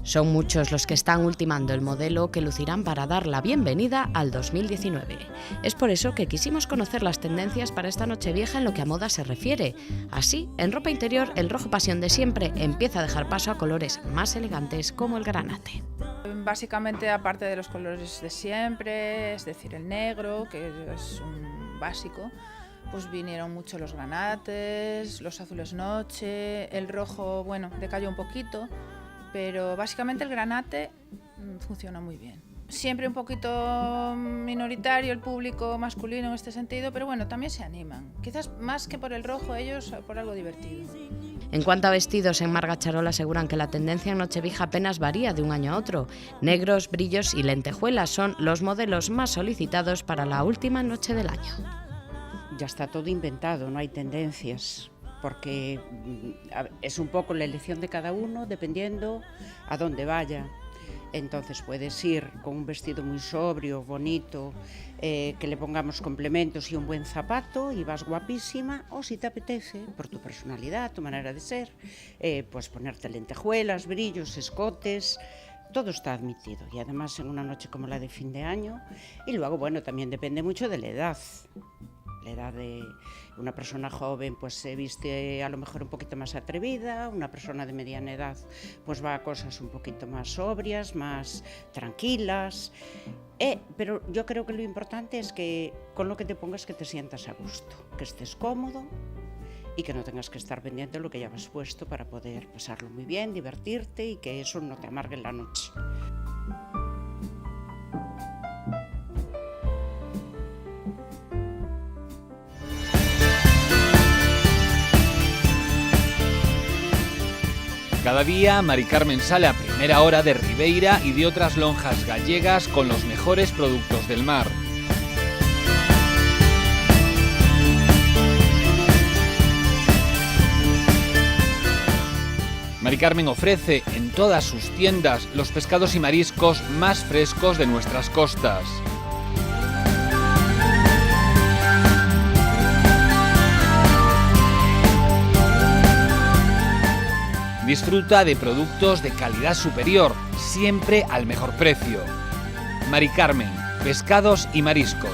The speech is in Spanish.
Son muchos los que están ultimando el modelo que lucirán para dar la bienvenida al 2019. Es por eso que quisimos conocer las tendencias para esta Nochevieja en lo que a moda se refiere. Así, en ropa interior, el rojo pasión de siempre empieza a dejar paso a colores más elegantes como el granate. Básicamente, aparte de los colores de siempre, es decir, el negro, que es un básico, pues vinieron mucho los granates, los azules noche, el rojo, bueno, decayó un poquito, pero básicamente el granate funciona muy bien. Siempre un poquito minoritario el público masculino en este sentido, pero bueno, también se animan. Quizás más que por el rojo, ellos por algo divertido. En cuanto a vestidos, en Marga Charol aseguran que la tendencia en Nochevieja apenas varía de un año a otro. Negros, brillos y lentejuelas son los modelos más solicitados para la última noche del año. Ya está todo inventado, no hay tendencias, porque es un poco la elección de cada uno dependiendo a dónde vaya. Entonces puedes ir con un vestido muy sobrio, bonito, que le pongamos complementos y un buen zapato y vas guapísima, o si te apetece, por tu personalidad, tu manera de ser, pues ponerte lentejuelas, brillos, escotes. Todo está admitido y además en una noche como la de fin de año. Y luego, bueno, también depende mucho de la edad. La edad de una persona joven pues se viste a lo mejor un poquito más atrevida, una persona de mediana edad pues va a cosas un poquito más sobrias, más tranquilas. Pero yo creo que lo importante es que con lo que te pongas que te sientas a gusto, que estés cómodo y que no tengas que estar pendiente de lo que ya has puesto para poder pasarlo muy bien, divertirte y que eso no te amargue en la noche. Cada día, Mari Carmen sale a primera hora de Ribeira y de otras lonjas gallegas con los mejores productos del mar. Mari Carmen ofrece en todas sus tiendas los pescados y mariscos más frescos de nuestras costas. Disfruta de productos de calidad superior, siempre al mejor precio. Mari Carmen, pescados y mariscos.